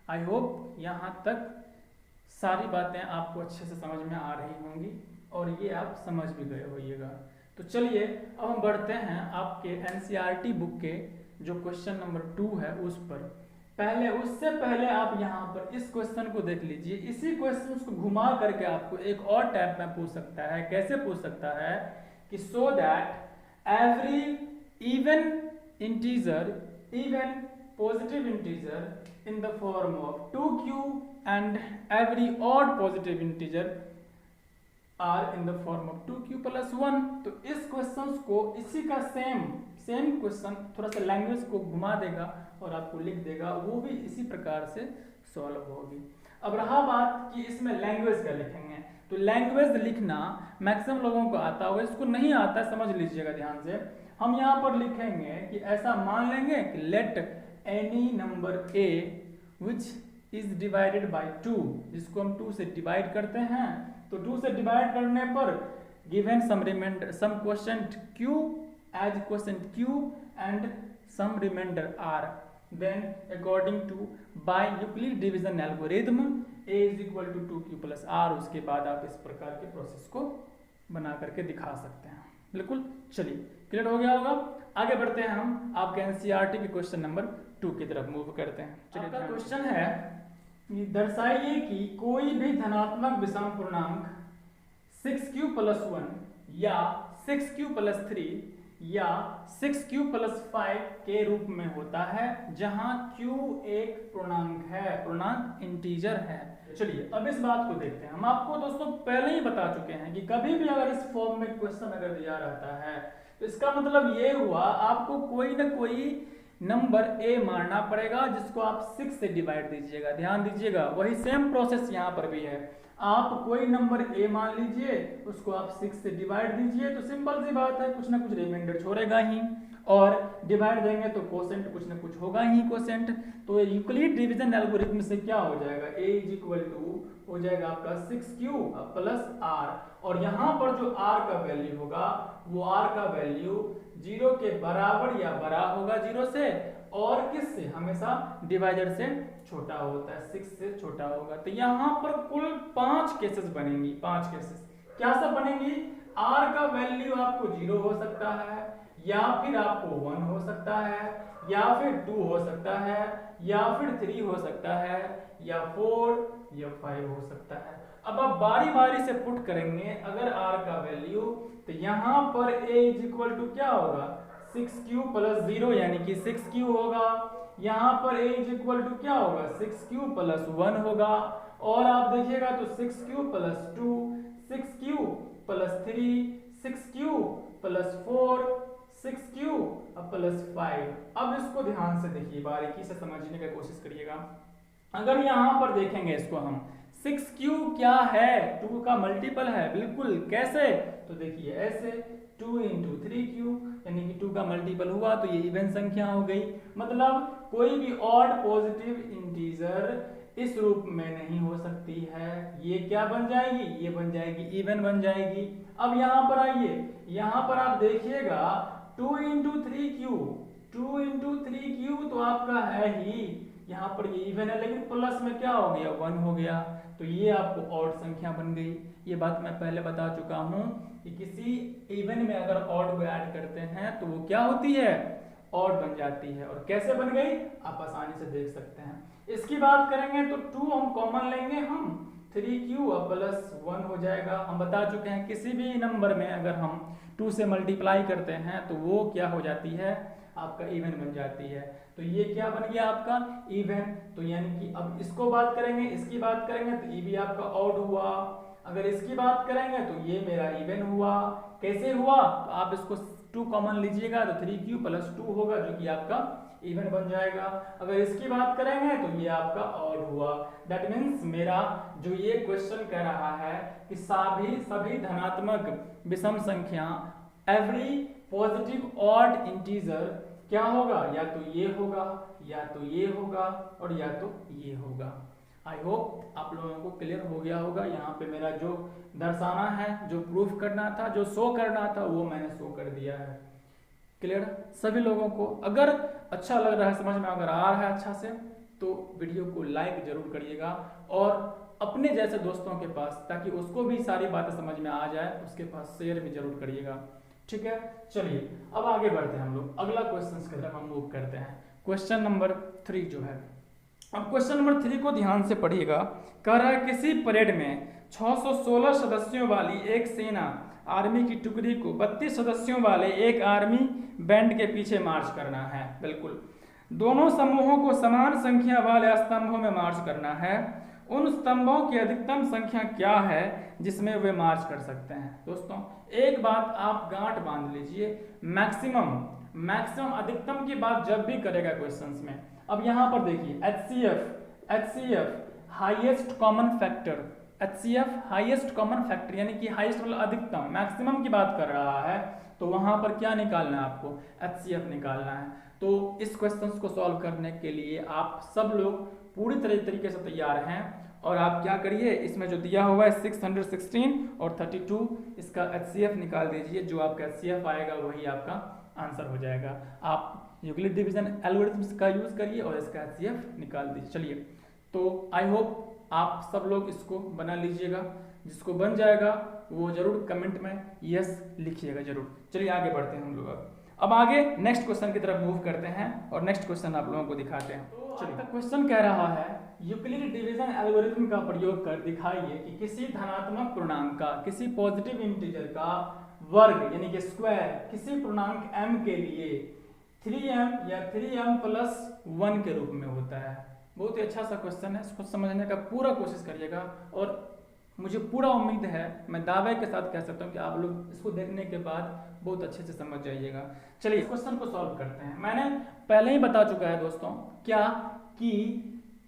आई होप यहाँ तक सारी बातें आपको अच्छे से समझ में आ रही होंगी और ये आप समझ भी गए होइएगा। तो चलिए अब हम बढ़ते हैं आपके एनसीईआरटी बुक के जो क्वेश्चन नंबर 2 है उस पर। उससे पहले आप यहाँ पर इस क्वेश्चन को देख लीजिए। इसी क्वेश्चन को घुमा करके आपको एक और टाइप में पूछ सकता है। कैसे पूछ सकता है कि so that every even positive integer in the form of 2q and every odd positive integer are in the form of 2q + 1। तो इस क्वेश्चन को इसी का सेम क्वेश्चन थोड़ा सा लैंग्वेज को घुमा देगा और आपको लिख देगा, वो भी इसी प्रकार से सॉल्व होगी। अब रहा बात कि इसमें लैंग्वेज क्या लिखेंगे, तो लैंग्वेज लिखना मैक्सिमम लोगों को आता होगा, इसको नहीं आता समझ लीजिएगा ध्यान से। हम यहाँ पर लिखेंगे कि ऐसा मान लेंगे कि let any number a which is divided by 2, जिसको हम 2 से डिवाइड करते हैं, तो 2 से डिवाइड करने पर given some quotient q as quotient q and some remainder r, then according to by Euclid division algorithm a = 2q + r। उसके बाद आप इस प्रकार के प्रोसेस को बना करके दिखा सकते हैं। बिल्कुल। चलिए क्लियर हो गया होगा। आगे बढ़ते हैं हम आपके एनसीईआरटी के क्वेश्चन नंबर 2 की तरफ मूव करते हैं। आपका क्वेश्चन है दर्शाइए कि कोई भी धनात्मक विषम पूर्णांक 6q + 1 या 6q + 3 या 6q + 5 के रूप में होता है जहां q एक पूर्णांक इंटीजर है। चलिए अब इस बात को देखते हैं। हम आपको दोस्तों पहले ही बता चुके हैं कि कभी भी अगर इस फॉर्म में क्वेश्चन अगर दिया रहता है तो इसका मतलब ये हुआ आपको कोई ना कोई नंबर a मानना पड़ेगा जिसको आप 6 से डिवाइड दीजिएगा। ध्यान दीजिएगा वही सेम प्रोसेस यहाँ पर भी है। आप कोई नंबर a मान लीजिए, उसको आप 6 से डिवाइड दीजिए, तो सिंपल सी बात है कुछ ना कुछ रिमाइंडर छोड़ेगा ही, और डिवाइड देंगे तो कोसेंट कुछ ना कुछ होगा ही कोसेंट। तो यूक्लिड डिवीजन एल्गोरिथम से क्या हो जाएगा, a = हो जाएगा आपका 6q + r, और यहाँ पर जो r का वैल्यू होगा वो r का वैल्यू 0 के बराबर या बड़ा होगा 0 से, और किससे, हमेशा डिवाइजर से छोटा होता है, 6 से छोटा होगा। तो यहाँ पर कुल 5 केसेस बनेंगी। 5 केसेस क्या सब बनेंगी, r का वैल्यू आपको 0 हो सकता है, या फिर आपको 1 हो सकता है, या फिर 2 हो सकता है, या फिर 3 हो सकता है, या 4 या 5 हो सकता है। अब आप बारी बारी से पुट करेंगे अगर r का वैल्यू, तो यहाँ पर a = क्या होगा 6q + 0 यानी कि 6q होगा। यहाँ पर a = क्या होगा 6q + 1 होगा, और आप देखिएगा तो 6q + 2, 6q + 3, 6q plus 4 6q plus 5। अब इसको ध्यान से देखिए, बारीकी से समझने की कोशिश करिएगा। अगर यहाँ पर देखेंगे इसको हम 6q क्या है, 2 का मल्टीपल है, बिल्कुल। कैसे, तो देखिए ऐसे 2 इंटू 3q, यानी कि 2 का मल्टीपल हुआ तो ये इवन संख्या हो गई। मतलब कोई भी ऑड पॉजिटिव इंटीजर इस रूप में नहीं हो सकती है। ये क्या बन जाएगी, ये बन जाएगी इवन बन जाएगी। अब यहाँ पर आइए, यहाँ पर आप देखिएगा 2 इंटू 3q, 2 इंटू 3q तो आपका है ही, यहाँ पर ये इवन है, लेकिन प्लस में क्या हो गया, 1 हो गया, तो ये आपको ऑड संख्या बन गई। ये बात मैं पहले बता चुका हूँ कि किसी इवन में अगर ऑड को ऐड करते हैं तो वो क्या होती है, ऑड बन जाती है। और कैसे बन गई आप आसानी से देख सकते हैं। इसकी बात करेंगे तो 2 हम कॉमन लेंगे, हम 3q प्लस 1 हो जाएगा। हम बता चुके हैं किसी भी नंबर में अगर हम 2 से मल्टीप्लाई करते हैं तो वो क्या हो जाती है, आपका इवन बन जाती है। तो ये क्या बन गया आपका इवन। तो यानी कि अब इसको बात करेंगे, इसकी बात करेंगे तो ये भी आपका ऑड हुआ। अगर इसकी बात करेंगे तो ये मेरा इवन हुआ। कैसे हुआ, तो आप इसको 2 कॉमन लीजिएगा तो 3q प्लस 2 होगा, जो कि आपका इवन बन जाएगा। अगर इसकी बात करेंगे तो ये आपका ऑड हुआ। दैट मीन्स मेरा जो ये क्वेश्चन कह रहा है कि सभी धनात्मक विषम संख्या, एवरी पॉजिटिव ऑड इंटीजर क्या होगा, या तो ये होगा, या तो ये होगा, और या तो ये होगा। आई होप आप लोगों को क्लियर हो गया होगा। यहाँ पे मेरा जो दर्शाना है, जो प्रूफ करना था, जो शो करना था, वो मैंने शो कर दिया है। क्लियर सभी लोगों को। अगर अच्छा लग रहा है, समझ में अगर आ रहा है अच्छा से, तो वीडियो को लाइक जरूर करिएगा और अपने जैसे दोस्तों के पास, ताकि उसको भी सारी बातें समझ में आ जाए, उसके पास शेयर भी जरूर करिएगा। ठीक है, चलिए अब आगे बढ़ते हैं हम लोग, अगला क्वेश्चन की तरफ हम मूव करते हैं। क्वेश्चन नंबर 3 जो है, अब क्वेश्चन नंबर 3 को ध्यान से पढ़िएगा। कह रहा है किसी परेड में 616 सदस्यों वाली एक सेना आर्मी की टुकड़ी को 32 सदस्यों वाले एक आर्मी बैंड के पीछे मार्च करना है। बिल्कुल, दोनों समूहों को समान संख्या वाले स्तंभों में मार्च करना है। उन स्तंभों की अधिकतम संख्या क्या है जिसमें वे मार्च कर सकते हैं। दोस्तों एक बात आप गांठ बांध लीजिए, मैक्सिमम अधिकतम की बात जब भी करेगा क्वेश्चंस में। अब यहाँ पर देखिए HCF highest common factor, HCF highest common factor यानी कि हाईएस्ट मतलब अधिकतम, मैक्सिमम की बात कर रहा है, तो वहां पर क्या निकालना है आपको, HCF निकालना है। तो इस क्वेश्चन को सॉल्व करने के लिए आप सब लोग पूरी तरीके से तैयार हैं, और आप क्या करिए, इसमें जो दिया हुआ है 616 और 32, इसका HCF निकाल दीजिए। जो आपका HCF आएगा वही आपका आंसर हो जाएगा। आप यूक्लिड डिवीजन एल्गोरिथम्स का यूज करिए और इसका HCF निकाल दीजिए। चलिए, तो आई होप आप सब लोग इसको बना लीजिएगा। जिसको बन जाएगा वो जरूर कमेंट में यस लिखिएगा जरूर। चलिए आगे बढ़ते हैं हम लोग। अब आगे नेक्स्ट क्वेश्चन की तरफ मूव करते हैं और नेक्स्ट क्वेश्चन आप लोगों को दिखाते हैं। तो चलिए, क्वेश्चन कह रहा है यूक्लिड डिवीजन एल्गोरिथम का प्रयोग कर दिखाइए कि किसी धनात्मक पूर्णांक का, किसी पॉजिटिव इंटीजर का वर्ग यानी कि स्क्वायर किसी पूर्णांक m के लिए 3m या 3m प्लस 1 के रूप में होता है। बहुत ही अच्छा सा क्वेश्चन है, इसको समझने का पूरा कोशिश करिएगा और मुझे पूरा उम्मीद है, मैं दावे के साथ कह सकता हूँ कि आप लोग इसको देखने के बाद बहुत अच्छे से समझ जाइएगा। चलिए क्वेश्चन को सॉल्व करते हैं। मैंने पहले ही बता चुका है दोस्तों क्या कि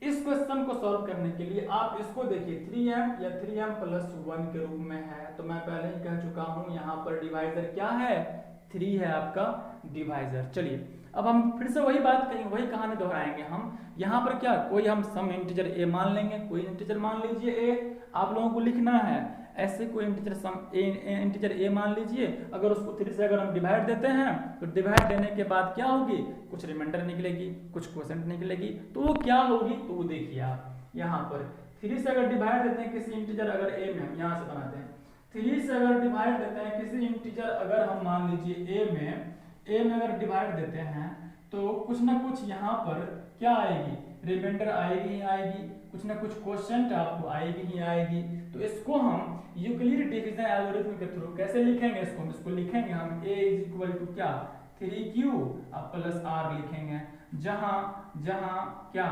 इस क्वेश्चन को सॉल्व करने के लिए आप इसको देखिए 3m या 3m प्लस 1 के रूप में है। तो मैं पहले ही कह चुका हूँ यहाँ पर डिवाइजर क्या है, 3 है आपका डिवाइजर। चलिए अब हम फिर से वही बात करेंगे, वही कहानी दोहराएंगे हम। यहाँ पर क्या, कोई हम सम इंटीजर a मान लेंगे, कोई इंटीजर मान लीजिए a, आप लोगों को लिखना है ऐसे कोई इंटीजर सम इंटीजर a मान लीजिए। अगर उसको 3 से अगर हम डिवाइड देते हैं तो डिवाइड देने के बाद क्या होगी, कुछ रिमाइंडर निकलेगी, कुछ क्वोशेंट निकलेगी। तो वो क्या होगी, तो वो देखिए आप यहाँ पर 3 से अगर डिवाइड देते हैं किसी इंटीजर अगर a में, हम यहाँ से बनाते हैं 3 से अगर डिवाइड देते हैं किसी इंटीजर अगर हम मान लीजिए a में अगर डिवाइड देते हैं तो कुछ ना कुछ यहाँ पर क्या आएगी, रिमाइंडर आएगी ही आएगी, कुछ ना कुछ क्वोशेंट आपको आएगी ही आएगी। तो इसको हम यूक्लिड डिवीजन एल्गोरिथम के थ्रू कैसे लिखेंगे, इसको लिखेंगे हम a इज इक्वल टू क्या 3q प्लस r लिखेंगे, जहां क्या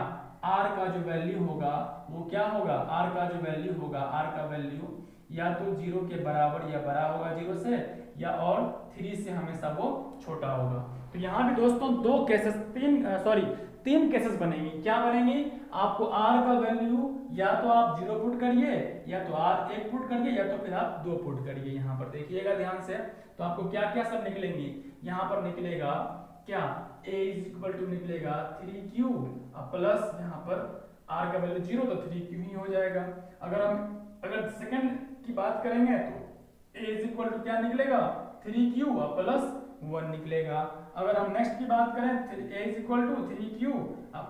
r का जो वैल्यू होगा वो क्या होगा, r का जो वैल्यू होगा, r का वैल्यू या तो 0 के बराबर या बड़ा होगा 0 से, या और 3 से हमेशा वो छोटा होगा। तो यहाँ भी दोस्तों तीन केसेस बनेंगे। क्या बनेंगे? आपको r का वैल्यू या तो आप 0 पुट करिए, या तो r 1 पुट करिए, या तो फिर आप 2 पुट करिए। यहाँ पर देखिएगा ध्यान से, तो आपको क्या क्या सब निकलेंगे। यहाँ पर निकलेगा क्या, a इज इक्वल टू निकलेगा 3q प्लस यहाँ पर r का वैल्यू 0 तो 3q ही हो जाएगा। अगर सेकंड की बात करेंगे तो a इज इक्वल टू क्या निकलेगा, 3q प्लस 1 निकलेगा। अगर हम नेक्स्ट की बात करें a is equal to 3q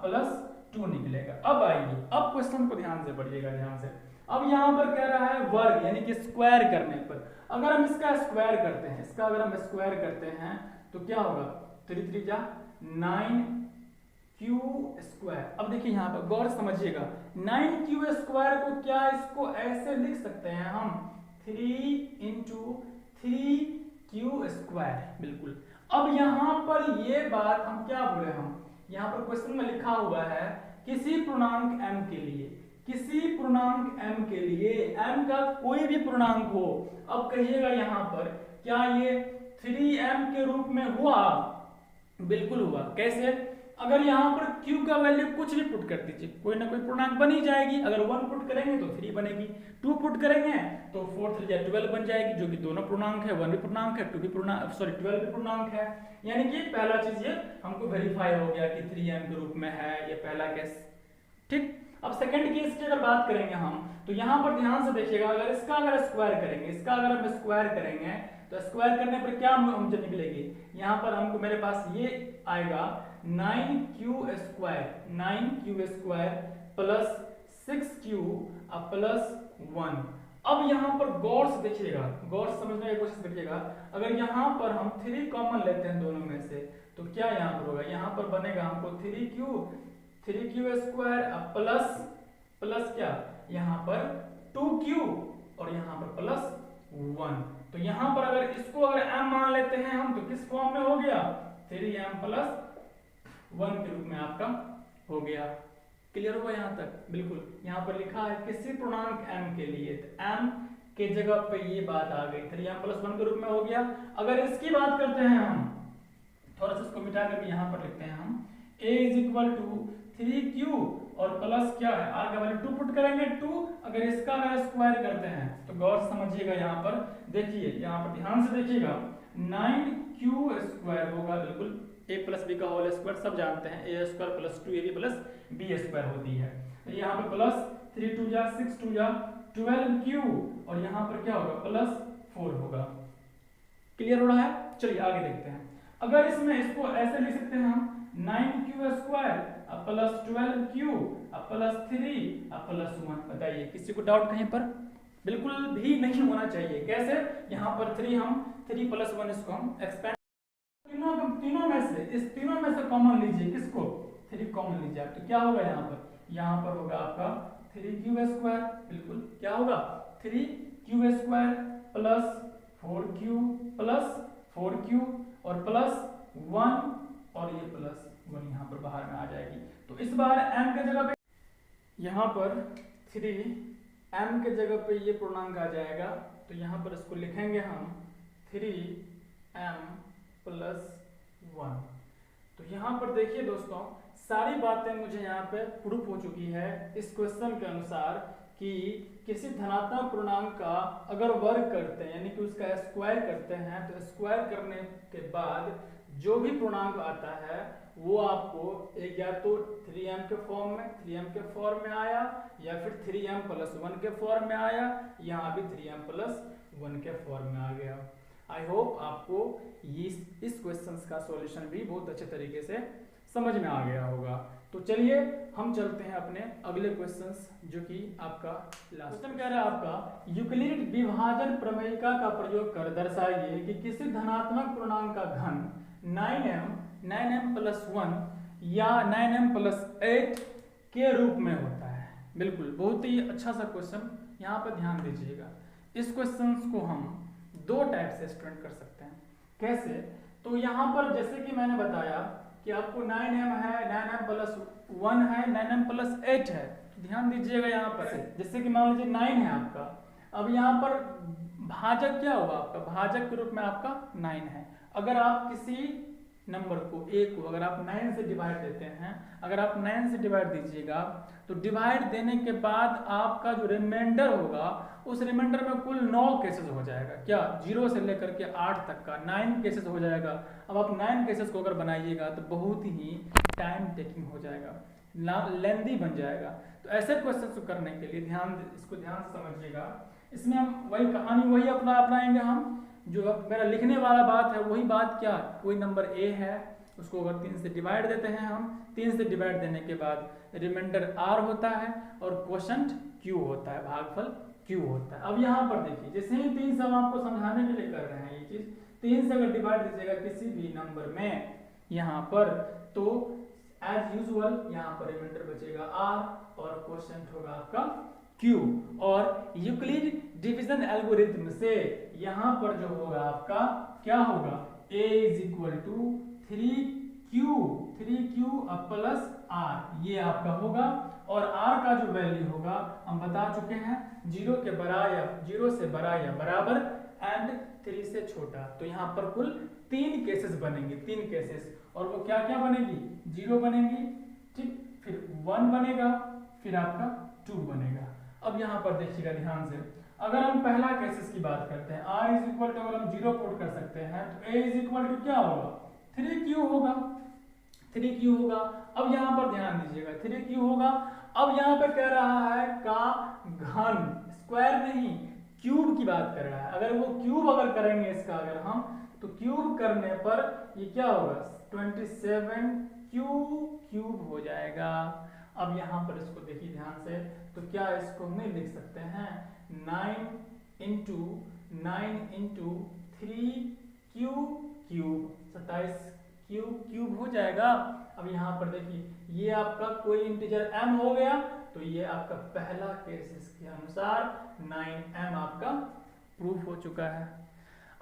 plus 2 निकलेगा। अब आइए, अब क्वेश्चन को ध्यान से पढ़िएगा, ध्यान से। अब यहाँ पर कह रहा है वर्ग यानी कि स्क्वायर करने पर, अगर हम इसका स्क्वायर करते हैं, इसका अगर हम स्क्वायर करते हैं तो क्या होगा, 3 3 जा 9q स्क्वायर। अब देखिए यहाँ पर गौर समझिएगा, 9q स्क्वायर को क्या इसको ऐसे लिख सकते हैं हम, 3 इंटू 3q स्क्वायर, बिल्कुल। अब यहाँ पर ये बात हम क्या बोले, हम यहाँ पर क्वेश्चन में लिखा हुआ है किसी पूर्णांक m के लिए, किसी पूर्णांक m के लिए, m का कोई भी पूर्णांक हो। अब कहिएगा यहाँ पर क्या ये 3m के रूप में हुआ, बिल्कुल हुआ। कैसे? अगर यहाँ पर q का वैल्यू कुछ भी पुट कर दीजिए, कोई ना कोई पूर्णांक बन ही जाएगी। अगर 1 पुट करेंगे तो 3 बनेगी, 2 पुट करेंगे तो 4 3 या 12 बन जाएगी, जो कि दोनों पूर्णांक है, 1 भी पूर्णांक है, 2 भी पूर्णांक, 12 भी पूर्णांक है। यानी कि पहला चीज ये हमको वेरीफाई हो गया कि 3m के रूप में है, ये पहला केस, ठीक। अब सेकंड केस की अगर बात करेंगे हम, तो यहाँ पर ध्यान से देखिएगा, अगर स्क्वायर करेंगे, इसका अगर हम स्क्वायर करेंगे तो स्क्वायर करने पर क्या मुझे निकलेगी, यहाँ पर हमको, मेरे पास ये आएगा 9q square plus 6q plus 1। अब यहाँ पर गौर से देखिएगा, गौर से समझने की कोशिश करिएगा, अगर यहाँ पर हम 3 कॉमन लेते हैं दोनों में से तो क्या यहाँ पर होगा, यहाँ पर बनेगा हमको 3q स्क्वायर प्लस क्या, यहाँ पर 2q और यहाँ पर प्लस 1। तो यहाँ पर अगर इसको अगर m मान लेते हैं हम तो किस फॉर्म में हो गया, 3m प्लस 1 के रूप में आपका हो गया। क्लियर हुआ यहाँ तक? बिल्कुल। यहाँ पर लिखा है किसी पूर्णांक m के लिए, तो m के जगह पे ये बात आ गई, 3m प्लस 1 के रूप में हो गया। अगर इसकी बात करते हैं हम, थोड़ा सा इसको मिटा करके यहाँ पर लिखते हैं हम, a is equal to 3q और प्लस क्या है, r का वैल्यू 2 पुट करेंगे 2। अगर इसका अगर स्क्वायर करते हैं तो गौर समझिएगा, यहाँ पर देखिए, यहाँ पर ध्यान से देखिएगा, 9q स्क्वायर होगा, बिल्कुल a प्लस बी का होल स्क्वायर सब जानते हैं, a square plus 2ab plus b square होती है। तो यहाँ पर प्लस 3 2 जा 6 2 जा 12q और यहाँ पर क्या होगा, प्लस 4 होगा। क्लियर हो रहा है? चलिए आगे देखते हैं। अगर इसमें इसको ऐसे लिख सकते हैं हम, 9q square plus 12q plus 3 plus 1। बताइए किसी को डाउट कहीं पर? बिल्कुल भी नहीं होना चाहिए। कैसे? यहाँ पर 3 प्लस 1 इसको हम एक्सपेंड, तीनों में से, इस तीनों में से कॉमन लीजिए, किसको, 3 कॉमन लीजिए आप, तो क्या होगा यहाँ पर होगा आपका 3q स्क्वायर, बिल्कुल क्या होगा, 3q स्क्वायर प्लस 4q और प्लस 1 और ये प्लस 1 यहाँ पर बाहर में आ जाएगी। तो इस बार m के जगह पे, यहाँ पर 3m के जगह पे ये पूर्णांक आ जाएगा, तो यहाँ पर इसको लिखेंगे हम 3m प्लस 1। तो यहाँ पर देखिए दोस्तों, सारी बातें मुझे यहाँ पे प्रूफ हो चुकी है इस क्वेश्चन के अनुसार कि किसी धनात्मक पूर्णांक का अगर वर्ग करते हैं यानी कि उसका स्क्वायर करते हैं, तो स्क्वायर करने के बाद जो भी पूर्णांक आता है वो आपको एक या तो 3m के फॉर्म में आया, या फिर 3m प्लस 1 के फॉर्म में आया, यहाँ भी 3m प्लस 1 के फॉर्म में आ गया। आई होप आपको इस क्वेश्चन का सॉल्यूशन भी बहुत अच्छे तरीके से समझ में आ गया होगा। तो चलिए हम चलते हैं अपने अगले क्वेश्चंस, जो कि आपका लास्ट क्वेश्चन कह रहा है आपका, यूक्लिड विभाजन प्रमेयिका का प्रयोग कर दर्शाइए कि किसी धनात्मक पूर्णांक का घन 9m प्लस 1 या 9m प्लस 8 के रूप में होता है। बिल्कुल, बहुत ही अच्छा सा क्वेश्चन, यहाँ पर ध्यान दीजिएगा। इस क्वेश्चन को हम 2 टाइप से स्टूडेंट कर सकते हैं। कैसे? तो यहाँ पर जैसे कि मैंने बताया कि आपको 9m है, 9m प्लस 1 है, 9m प्लस 8 है। ध्यान दीजिएगा यहाँ पर, जैसे कि मान लीजिए 9 है आपका, अब यहाँ पर भाजक क्या हुआ आपका, भाजक के रूप में आपका 9 है। अगर आप किसी नंबर को a को अगर आप 9 से डिवाइड देते हैं, अगर आप 9 से डिवाइड दीजिएगा तो डिवाइड देने के बाद आपका जो रिमाइंडर होगा उस रिमाइंडर में कुल 9 केसेस हो जाएगा। क्या, 0 से लेकर के 8 तक का 9 केसेस हो जाएगा। अब आप 9 केसेस को अगर बनाइएगा तो बहुत ही टाइम टेकिंग हो जाएगा, लेंदी बन जाएगा। तो ऐसे क्वेश्चन को करने के लिए इसको ध्यान से समझिएगा। इसमें हम वही कहानी वही अपनाएंगे हम, जो मेरा लिखने वाला बात है वही बात। क्या, कोई नंबर a है उसको अगर 3 से डिवाइड देते हैं हम, 3 से डिवाइड देने के बाद रिमाइंडर r होता है और क्वोशंट q होता है, भागफल q होता है। अब यहाँ पर देखिए, जैसे ही 3 से हम आपको समझाने के लिए कर रहे हैं ये चीज, 3 से अगर डिवाइड दीजिएगा किसी भी नंबर में यहाँ पर, तो एज यूजुअल यहाँ पर रिमाइंडर बचेगा r और क्वोशंट होगा आपका q। और यूक्लिड डिवीजन एल्गोरिथम से यहाँ पर जो होगा आपका क्या होगा, a is equal to 3q plus r, ये आपका होगा। और r का जो वैल्यू होगा हम बता चुके हैं, 0 के बराबर, 0 से बड़ा या बराबर एंड 3 से छोटा। तो यहाँ पर कुल 3 केसेस बनेंगे, 3 केसेस। और वो क्या क्या बनेगी, 0 बनेगी, ठीक, फिर 1 बनेगा, फिर आपका 2 बनेगा। अब यहाँ पर देखिएगा ध्यान से, अगर हम पहला केसेस की बात करते हैं, r इज इक्वल टू अगर हम 0 पुट कर सकते हैं तो a इज इक्वल टू क्या होगा, 3q होगा, 3q होगा। अब यहाँ पर ध्यान दीजिएगा, 3q होगा। अब यहाँ पे कह रहा है का घन, स्क्वायर नहीं, क्यूब की बात कर रहा है। अगर वो क्यूब अगर करेंगे इसका अगर हम, तो क्यूब करने पर ये क्या होगा, 27q क्यूब हो जाएगा। अब यहाँ पर इसको देखिए ध्यान से, तो क्या इसको हम नहीं लिख सकते हैं, 9 इंटू 3q क्यूब, 27 क्यूब हो जाएगा। अब यहाँ पर देखिए, ये आपका कोई इंटीजर m हो गया, तो ये आपका पहला केस इसके अनुसार 9m आपका प्रूफ हो चुका है।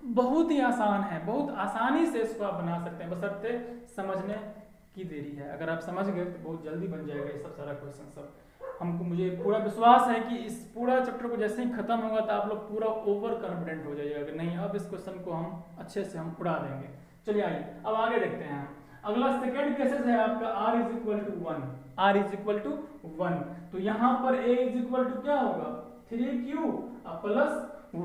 बहुत ही आसान है, बहुत आसानी से इसको आप बना सकते हैं, बशर्ते समझने की देरी है। अगर आप समझ गए तो बहुत जल्दी बन जाएगा ये सब सारा क्वेश्चन सब। मुझे पूरा विश्वास है कि इस पूरा चैप्टर को जैसे ही खत्म होगा तो आप लोग पूरा ओवर कॉन्फिडेंट हो जाइएगा कि नहीं अब इस क्वेश्चन को हम अच्छे से हम उड़ा देंगे। चलिए आइए अब आगे देखते हैं। अगला सेकंड केसेस है आपका r is equal to 1, r is equal to 1। तो यहाँ पर a इज इक्वल टू क्या होगा, 3q प्लस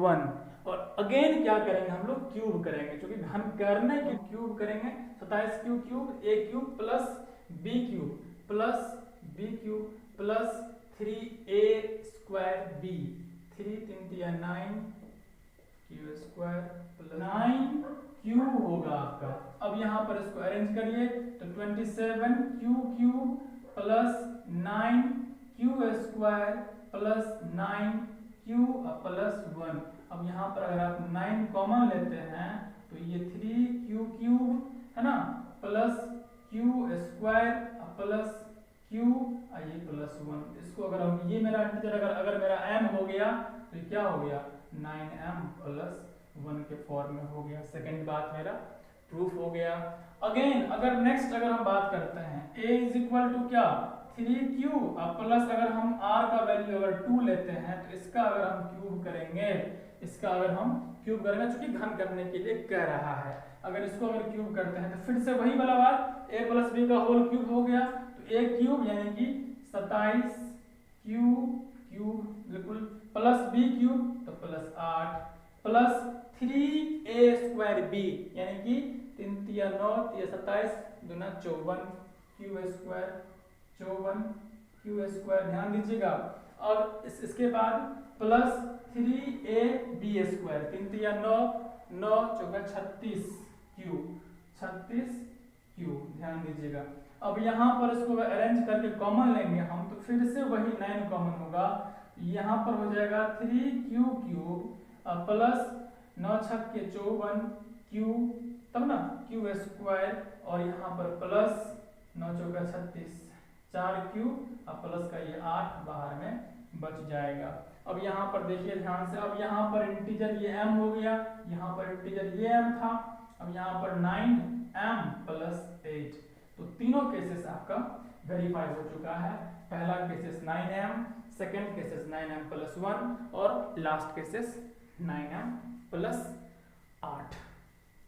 1। और अगेन क्या करेंगे हम लोग, क्यूब करेंगे, क्योंकि घन करने के क्यूब करेंगे, 27q cube, a cube plus b cube plus b cube plus 3a square b, 3 3 9 q square plus 9q होगा आपका। अब यहाँ पर इसको अरेंज करिए तो 27q cube plus 9q square plus 9q plus 1। अब यहाँ पर अगर आप 9 कॉमन लेते हैं तो ये 3q क्यूब है ना, plus q square plus q ये प्लस 1। इसको अगर हम, ये मेरा इंटीजर अगर मेरा m हो गया तो ये क्या हो गया, 9m प्लस 1 के फॉर्म में हो गया। सेकंड बात मेरा प्रूफ हो गया। अगेन अगर नेक्स्ट अगर हम बात करते हैं, a इज इक्वल टू क्या, 3q प्लस अगर हम r का वैल्यू अगर 2 लेते हैं तो इसका अगर हम क्यूब करेंगे, इसका अगर हम क्यूब करेंगे, चूंकि घन करने के लिए कह रहा है, अगर इसको अगर क्यूब करते हैं तो फिर से वही वाला बात, a प्लस b का होल क्यूब हो गया, तो a क्यूब यानी कि 27q क्यूब बिल्कुल, प्लस b क्यूब तो plus 8 plus 3a square b यानी कि 3 3 9 3 27 दूना 54 q स्क्वायर 54 q स्क्वायर, ध्यान दीजिएगा। और इसके बाद प्लस 3ab स्क्वायर, 3 3 9 9 4 36 q, ध्यान दीजिएगा। अब यहाँ पर इसको अरेंज करके कॉमन लेंगे हम तो फिर से वही 9 कॉमन होगा, यहाँ पर हो जाएगा 3q क्यूब प्लस 9 6 के 54 q, तब ना q स्क्वायर, और यहाँ पर प्लस 9 4 36 4q प्लस का ये 8 बाहर में बच जाएगा। अब यहाँ पर देखिए ध्यान से, अब यहाँ पर इंटीजर ये m हो गया, यहाँ पर इंटीजर ये m था, अब यहाँ पर 9m प्लस 8। तो तीनों केसेस आपका वेरीफाई हो चुका है। पहला cases 9m, second cases 9m plus 1 और लास्ट केसेस 9m प्लस 8।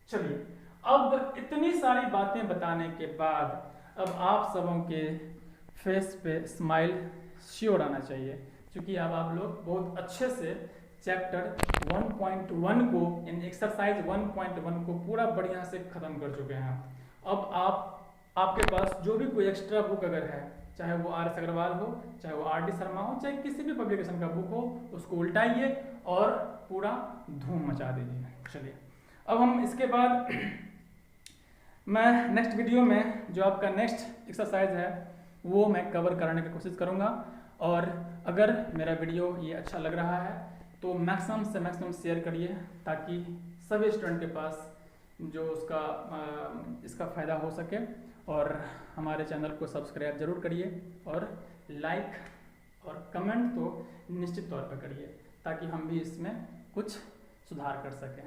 चलिए, अब इतनी सारी बातें बताने के बाद अब आप सबों के फेस पे स्माइल श्योर आना चाहिए, क्योंकि अब आप लोग बहुत अच्छे से चैप्टर 1.1 को यानी एक्सरसाइज 1.1 को पूरा बढ़िया से ख़त्म कर चुके हैं। अब आपके पास जो भी कोई एक्स्ट्रा बुक अगर है, चाहे वो RS अग्रवाल हो, चाहे वो RD शर्मा हो, चाहे किसी भी पब्लिकेशन का बुक हो, उसको उल्टाइए और पूरा धूम मचा दीजिए। चलिए, अब हम इसके बाद मैं नेक्स्ट वीडियो में जो आपका नेक्स्ट एक्सरसाइज है वो मैं कवर कराने की कोशिश करूँगा। और अगर मेरा वीडियो ये अच्छा लग रहा है तो मैक्सिमम से मैक्सिमम शेयर करिए, ताकि सभी स्टूडेंट के पास जो उसका इसका फ़ायदा हो सके। और हमारे चैनल को सब्सक्राइब जरूर करिए और लाइक और कमेंट तो निश्चित तौर पर करिए, ताकि हम भी इसमें कुछ सुधार कर सकें।